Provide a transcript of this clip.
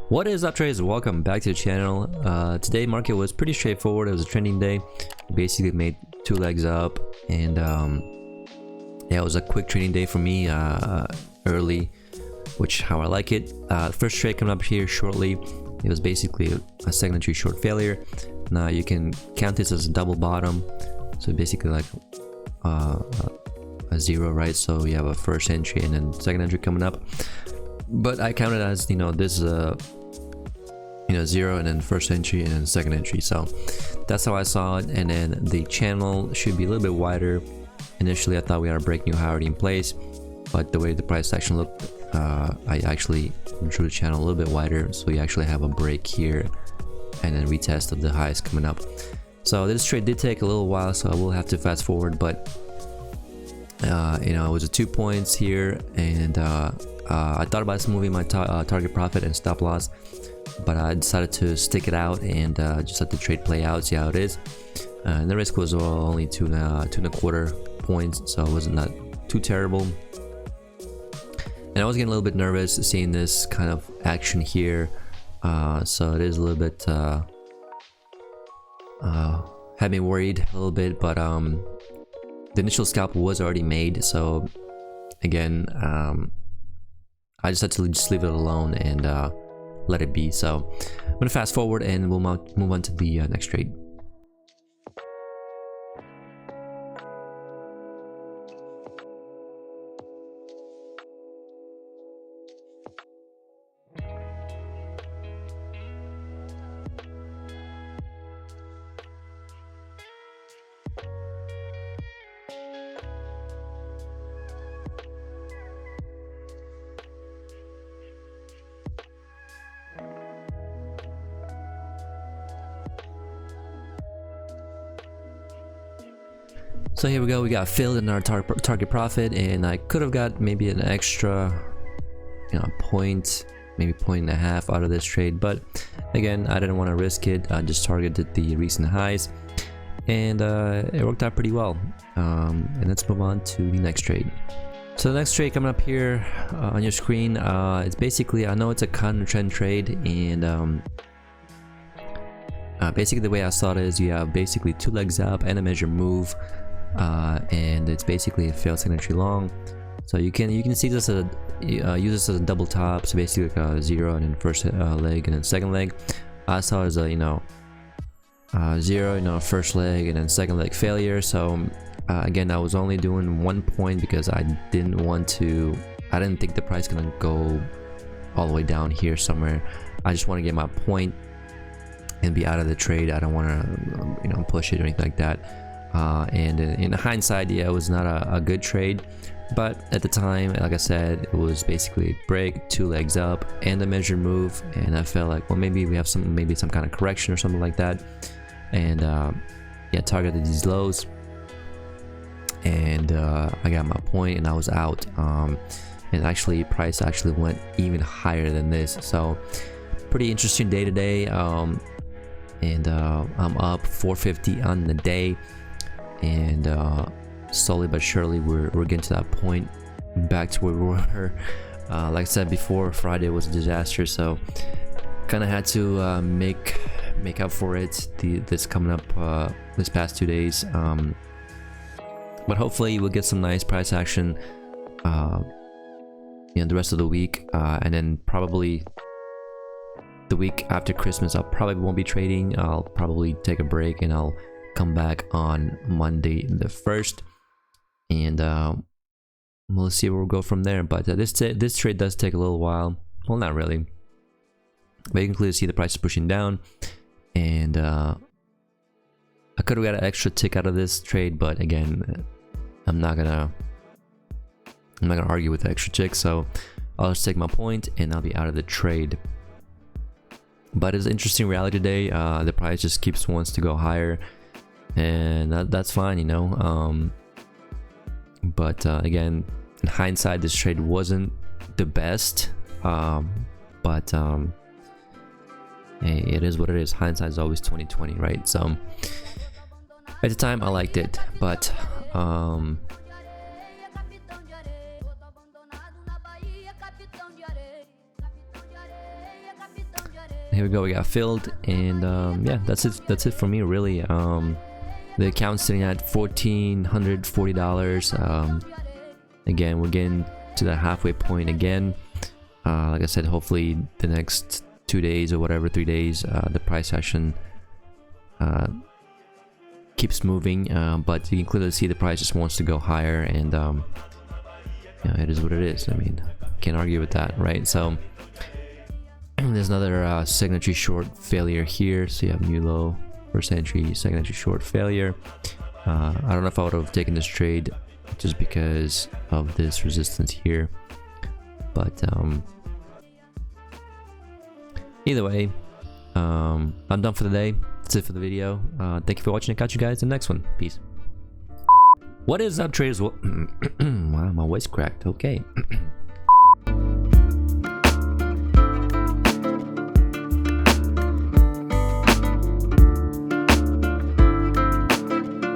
What is up, traders? Welcome back to the channel. Today market was pretty straightforward. It was a trending day. Basically made two legs up, and yeah, it was a quick trading day for me, early, which how I like it. First trade coming up here shortly. It was basically a second entry short failure. Now you can count this as a double bottom, so basically like a zero, right? So you have a first entry and then second entry coming up, but I count it as, you know, this is a zero and then first entry and then second entry. So that's how I saw it. And then the channel should be a little bit wider. Initially I thought we had a break new high already in place, but the way the price action looked, I actually drew the channel a little bit wider, so you actually have a break here and then retest of the highs coming up. So this trade did take a little while, so I will have to fast forward, but you know, it was a 2 points here, and I thought about moving my target profit and stop loss, but I decided to stick it out and just let the trade play out, see how it is. And the risk was only 2.25 points, so it wasn't that too terrible. And I was getting a little bit nervous seeing this kind of action here, so it is a little bit had me worried a little bit, but the initial scalp was already made, so again, I just had to just leave it alone and let it be. So I'm gonna fast forward and we'll move on to the next trade. So here we go, we got filled in our target profit, and I could have got maybe an extra, you know, point, maybe 1.5 out of this trade, but again, I didn't want to risk it. I just targeted the recent highs, and it worked out pretty well. And let's move on to the next trade. So the next trade coming up here on your screen, it's basically, I know it's a counter trend trade, and basically the way I saw it is you have basically two legs up and a measure move. And it's basically a failed second entry long, so you can see this as use this as a double top, so basically like a zero and then first leg and then second leg. I saw it as a zero, first leg and then second leg failure. So again, I was only doing 1 point because I didn't think the price gonna go all the way down here somewhere. I just want to get my point and be out of the trade. I don't want to push it or anything like that. And in hindsight, yeah, it was not a good trade, but at the time, like I said, it was basically a break, two legs up and a measured move, and I felt like, well, maybe we have some kind of correction or something like that, and yeah, targeted these lows, and I got my point and I was out. And actually price actually went even higher than this, so pretty interesting day today. And I'm up 450 on the day, and slowly but surely we're getting to that point back to where we were. Like I said before, Friday was a disaster, so kind of had to make up for it this coming up this past 2 days. But hopefully we'll get some nice price action the rest of the week, and then probably the week after Christmas I probably won't be trading. I'll probably take a break and I'll come back on Monday the 1st, and we'll see where we'll go from there. But this trade does take a little while. Well, not really, but you can clearly see the price is pushing down, and I could have got an extra tick out of this trade, but again, I'm not gonna argue with the extra tick, so I'll just take my point and I'll be out of the trade. But it's an interesting reality today. The price just wants to go higher, and that's fine, but again, in hindsight, this trade wasn't the best, but hey, it is what it is. Hindsight is always 20/20, right? So at the time I liked it, but here we go, we got filled, and yeah, that's it for me really. The account's sitting at $1,440. Again, we're getting to the halfway point again. Like I said, hopefully the next 2 days or whatever, 3 days, the price action keeps moving, but you can clearly see the price just wants to go higher, and you know, it is what it is. I mean, can't argue with that, right? So there's another second entry short failure here. So you have new low, first entry, second entry short failure. I don't know if I would have taken this trade just because of this resistance here, but either way, I'm done for the day. That's it for the video. Thank you for watching. I'll catch you guys in the next one. Peace. What is up, traders? Wow, my voice cracked. Okay.